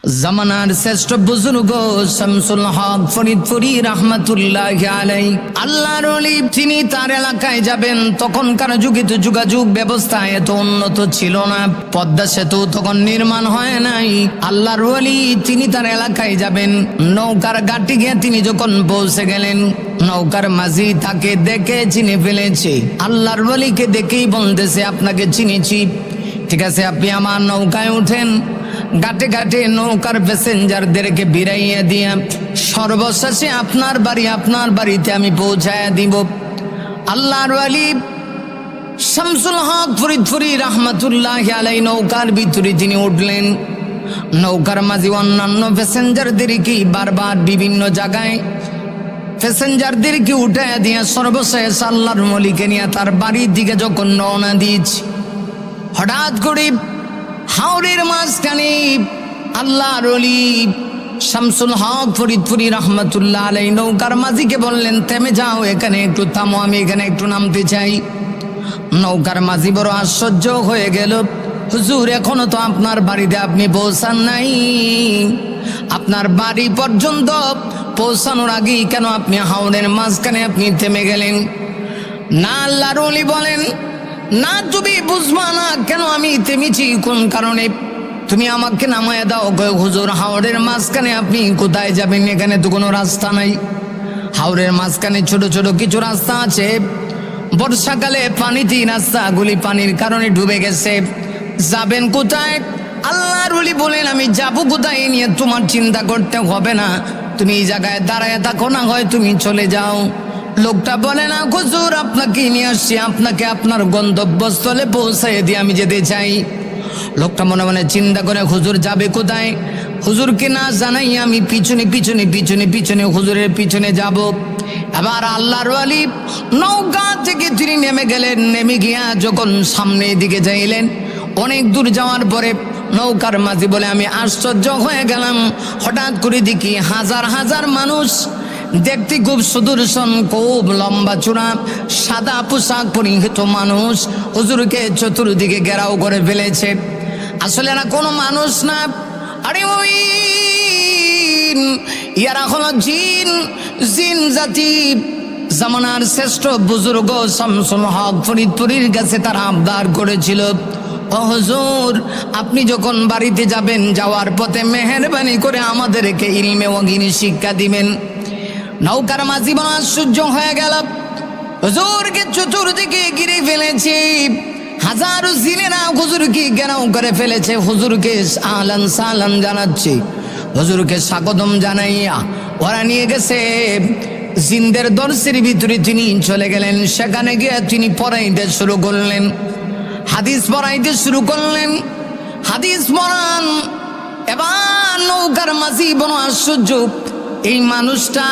জামানার শ্রেষ্ঠ বুজুর্গ শামসুল হক ফরিদপুরি রাহমাতুল্লাহি আলাইহি আল্লাহর ওলি, তিনি তার এলাকায় যাবেন। তখনকার যুগে তো যোগাযোগ ব্যবস্থা এত উন্নত ছিল না, পদ্মা সেতু তখন নির্মাণ হয় নাই। আল্লাহর ওলি তিনি তার এলাকায় যাবেন, নৌকার ঘাটে গিয়ে তিনি যখন পৌঁছে গেলেন, নৌকার মাঝি তাকে দেখে চিনে ফেলেছে। আল্লাহর ওলিকে দেখেই বলতেছে, আপনাকে চিনেছি, ঠিক আছে আপনি আমার নৌকায় উঠেন। ঘাটে ঘাটে নৌকার প্যাসেঞ্জারদেরকে বিরাইয়া দিয়া সর্বশেষে আপনার বাড়িতে আমি পৌঁছায়া দিব। আল্লাহর ওলি শামসুল হক ফরিদপুরি রাহমাতুল্লাহি আলাইহি নৌকার ভিতরে তিনি উঠলেন। নৌকার মাঝি অন্যান্য প্যাসেঞ্জারদেরকে বারবার বিভিন্ন জায়গায় প্যাসেঞ্জারদেরকে উঠাইয়া দিয়া সর্বশেষ আল্লাহর ওলিকে নিয়ে তার বাড়ির দিকে যখন রওনা দিয়েছে, হঠাৎ করে হাওরের মাঝখানে আল্লাহর ওলি শামসুল হক ফরিদপুরি রাহমাতুল্লাহ আলাইহি নৌকার মাঝিকে বললেন, থেমে যাও, এখানে একটু থামো, আমি এখানে একটু নামতে চাই। নৌকার মাঝি বড় আশ্চর্য হয়ে গেল, হুজুর এখনো তো আপনার বাড়িতে আপনি পৌঁছান নাই, আপনার বাড়ি পর্যন্ত পৌঁছানোর আগেই কেন আপনি হাওরের মাঝখানে আপনি থেমে গেলেন? না, আল্লাহর ওলি বলেন, না তুমি বুঝবা না কেন আমি থেমেছি, কোন কারণে, তুমি আমাকে নামায় দাও। হুজুর হাওরের মাঝখানে আপনি কোথায় যাবেন? এখানে তো কোনো রাস্তা নাই। হাওরের মাঝখানে ছোট ছোট কিছু রাস্তা আছে, বর্ষাকালে পানিতে রাস্তাগুলি পানির কারণে ডুবে গেছে, যাবেন কোথায়? আল্লাহর ওলি বলেন, আমি যাবো কোথায় নিয়ে তোমার চিন্তা করতে হবে না, তুমি এই জায়গায় দাঁড়ায় থাকো, না হয় তুমি চলে যাও। লোকটা বলে, না হুজুর আপনাকে নিয়ে আসছি, আপনাকে আপনার গন্তব্যস্থলে পৌঁছাই দিয়ে আমি যেতে চাই। লোকটা মনে মনে চিন্তা করে, হুজুর যাবে কোথায়? হুজুরকে না জানাই আমি পিছনে পিছনে পিছনে পিছনে হুজুরের পিছনে যাব। এবার আল্লাহর ওলি নৌকা থেকে তিনি নেমে গেলেন। নেমে গিয়া যখন সামনের দিকে যাইলেন, অনেক দূর যাওয়ার পরে নৌকার মাঝি বলে, আমি আশ্চর্য হয়ে গেলাম, হঠাৎ করে দেখি হাজার হাজার মানুষ, দেখতে খুব সুদর্শন, খুব লম্বা চূড়া, সাদা পোশাক পরিহিত মানুষ হুজুরকে চতুর্দিকে ঘেরাও করে ফেলেছে। আসলে এরা কোনো মানুষ না, আরে ওই ইয়ারা হলো জিন, জিন জাতি। জামানার শ্রেষ্ঠ বুজুর্গ শামসুল হক ফরিদপুরির কাছে তারা আবদার করেছিল, ও হুজুর আপনি যখন বাড়িতে যাবেন, যাওয়ার পথে মেহেরবানি করে আমাদেরকে ইলমে ওয়াগিনী শিক্ষা দিবেন। নৌকার মাঝি বড় আশ্চর্য হয়ে গেল, হুজুরকে চতুর্দিকে ঘিরে ফেলেছে, হাজারো জিনেরা হুজুরকে ঘেরাও করে ফেলেছে, হুজুরকে আহলান সালাম জানাচ্ছে, হুজুরকে স্বাগতম জানাইয়া ওরা নিয়ে গেছে জিনদের দরসের ভিতরে। তিনি চলে গেলেন, সেখানে গিয়ে তিনি পড়াইতে শুরু করলেন, হাদিস পড়াইতে শুরু করলেন, হাদিস পড়ান। এবার নৌকার মাঝি বড় আশ্চর্য, এই মানুষটা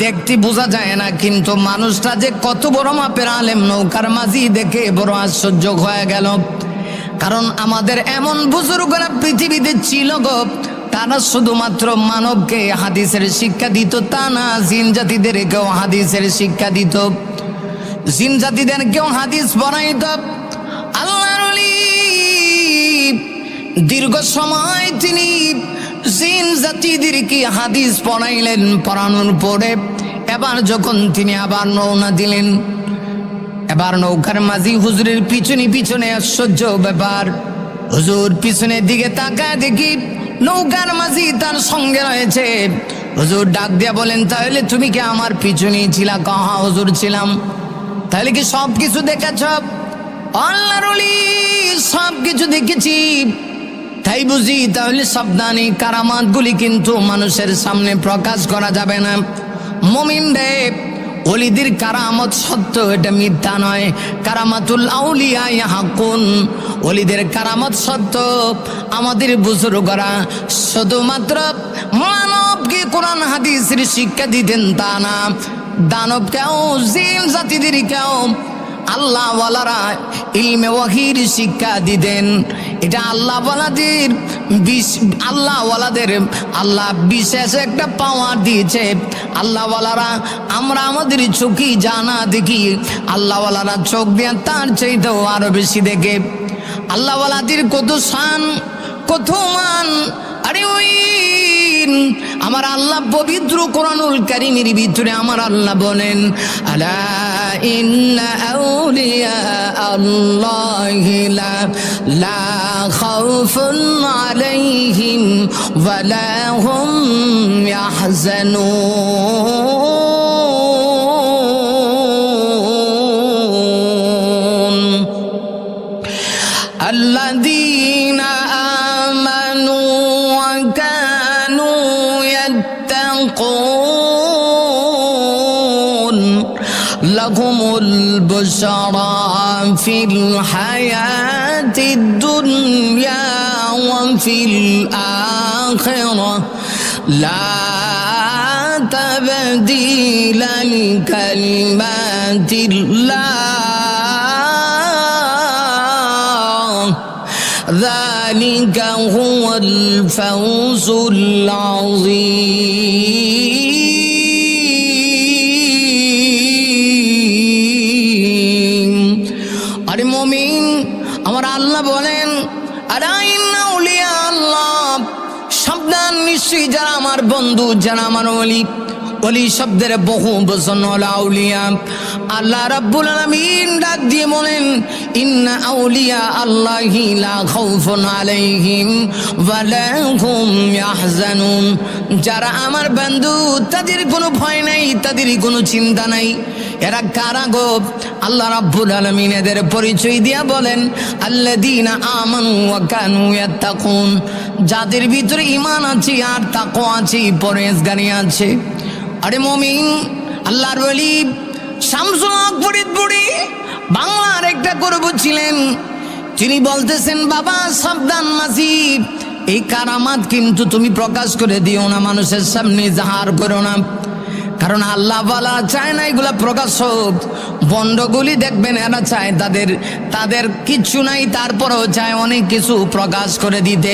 দেখতে বোঝা যায় না, কিন্তু মানুষটা যে কত বড় মাপের আলেম নৌকার মাঝি দেখে বড় আশ্চর্য হয়ে গেল। কারণ আমাদের এমন বুজুর্গরা পৃথিবীতে ছিল গো, তারা শুধুমাত্র মানবকে হাদিসের শিক্ষা দিত তা না, জিন জাতিদেরকেও হাদিসের শিক্ষা দিত, জিন জাতিদেরকেও হাদিস পড়াইত। আল্লাহর ওলি দীর্ঘ সময় তিনি জিন জাতিদেরকে হাদিস পড়াইলেন। পড়ানোর পরে এবার যখন তিনি আবার রওনা দিলেন, এবার নৌকার মাঝি হুজুরের পিছনে পিছনে আশ্চর্য ব্যাপার, হুজুর পিছনের দিকে তাকায় দেখি নৌকার মাঝি তার সঙ্গে রয়েছে। হুজুর ডাক দিয়া বলেন, তাহলে তুমি কি আমার পিছনেই ছিলা? হ্যাঁ হুজুর ছিলাম। তাহলে কি সব কিছু দেখেছ? আল্লাহর ওলি সব কিছু দেখেছি। তাই বুঝি, তাহলে সাবধানী, কারামাত গুলি কিন্তু মানুষের সামনে প্রকাশ করা যাবে না। মুমিন রে, ওলিদের কারামত সত্য, এটা মিথ্যা নয়। কারামাতুল আউলিয়া হাকুন, ওলিদের কারামত সত্য। আমাদের বুজুর্গরা শুধুমাত্র মানবকে কোরআন হাদিসের শিক্ষা দিতেন তা না, দানবকেও জিন জাতিদেরকেও আল্লাহ ওয়ালারা ইলমে ওয়াহির শিক্ষা দিতেন। এটা আল্লাহ ওয়ালাদের আল্লাহ বিশেষ একটা পাওয়ার দিয়েছে। আল্লাহ ওয়ালারা আমরা আমাদের চোখে জানা দেখি, আল্লাহ ওয়ালারা চোখ দিয়ে তার চাইতেও আরো বেশি দেখে। আল্লাহ ওয়ালাদের কত শান, কত মান। আরে ওই আমার আল্লাহ পবিত্র কোরআনুল কারীমের ভিতরে আমার আল্লাহ বলেন, আলা ইন্না আউলিয়া আল্লাহি লা খাউফুন আলাইহিম ওয়া লা হুম ইয়াহজানুন। আল্লাযীনা আমানু ওয়া কানু ইয়াত্তাকুন লাহুমুল বুশরা ফিল হায়াতিদ দুনিয়া ওয়া ফিল আখিরাহ লা তাবদীলা লিকালিমাতিল্লাহ যালিকা হুয়াল ফাওজুল আযীম। আরে মুমিন, আমার আল্লাহ বলেন, আলা ইন্না আউলিয়া আল্লাহ, সাবধান, নিশ্চয়ই যারা আমার বন্ধু, যারা আমার ওলি, ওলি শব্দের বহু বচন হলো আউলিয়া। আল্লাহ রাব্বুল আলামিন ডাক দিয়ে বলেন, ইন্না আউলিয়া আল্লাহি লা খাউফুন আলাইহিম ওয়া লা হুম ইয়াহজানুন। যারা আমার বন্ধু, তাদের কোনো ভয় নাই, তাদের কোনো চিন্তা নাই। এরা কারা গো? আল্লাহ রাব্বুল আলামিন এদের পরিচয় দিয়া বলেন, আল্লাযীনা আমানু ওয়া কানু ইয়াত্তাকুন, যাদের ভিতরে ঈমান আছে আর তাকওয়া আছে, পরহেজগারি আছে। আরে মুমিন, আল্লাহর ওলি শামসুল হক ফরিদপুরি বাংলার একটা গর্ব ছিলেন। তিনি বলতেছেন, বাবা সাবধান মাঝি, এই কারামাত কিন্তু তুমি প্রকাশ করে দিও না, মানুষের সামনে জাহার করো না, কারণ আল্লাহ ওয়ালা চায় না এগুলা প্রকাশ হোক। বন্ডগুলি দেখবেন এরা চায় তাদের কিচ্ছু নাই, তারপরেও চায় অনেক কিছু প্রকাশ করে দিতে।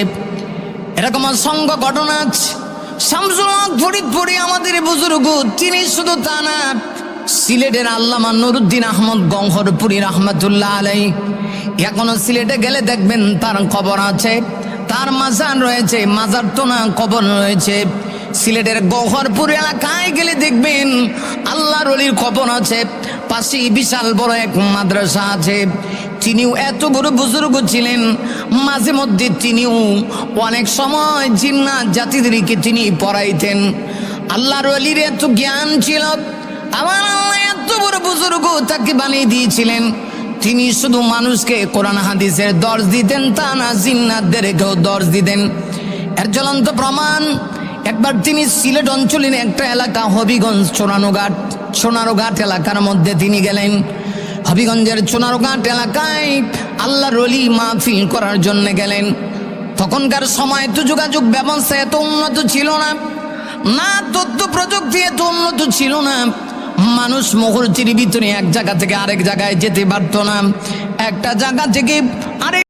এরকম অসংখ্য ঘটনা আছে। শামসুল হক ফরিদপুরি আমাদের বুজুর্গ, তিনি শুধু তা না, সিলেটের আল্লামা নুরুদ্দিন আহমদ গওহরপুরি রাহমাতুল্লাহ আলাইহি, এখনো সিলেটে গেলে দেখবেন তার কবর আছে, তার মাজার রয়েছে, মাজার তো না কবর রয়েছে। সিলেটের গওহরপুর এলাকায় গেলে দেখবেন আল্লাহর ওলির কবর আছে, পাশে বিশাল বড় এক মাদ্রাসা আছে। তিনিও এত বড় বুজুর্গ ছিলেন, মাঝে মধ্যে তিনিও অনেক সময় জিন্নাত জাতিদেরকে তিনি পড়াইতেন। আল্লাহর ওলির এত জ্ঞান ছিল, আমার আল্লাহ এত বড় বুজুর্গ তাকে বানিয়ে দিয়েছিলেন। তিনি শুধু মানুষকে কোরআন হাদিসের দর্শ দিতেন তা না, জিন্নাতদেরকেও দর্শ দিতেন। এর জ্বলন্ত প্রমাণ, একবার তিনি সিলেট অঞ্চলের একটা এলাকা হবিগঞ্জ সোনারঘাট এলাকার মধ্যে তিনি গেলেন। হবিগঞ্জের সোনারঘাট এলাকায় আল্লাহর ওলি মাহফিল করার জন্য গেলেন। তখনকার সময় তো যোগাযোগ ব্যবস্থা এত উন্নত ছিল না, না তথ্য প্রযুক্তি এত উন্নত ছিল না। মানুষ মুহূর্তের ভিতরে এক জায়গা থেকে আরেক জায়গায় যেতে পারত না, একটা জায়গা থেকে আরেক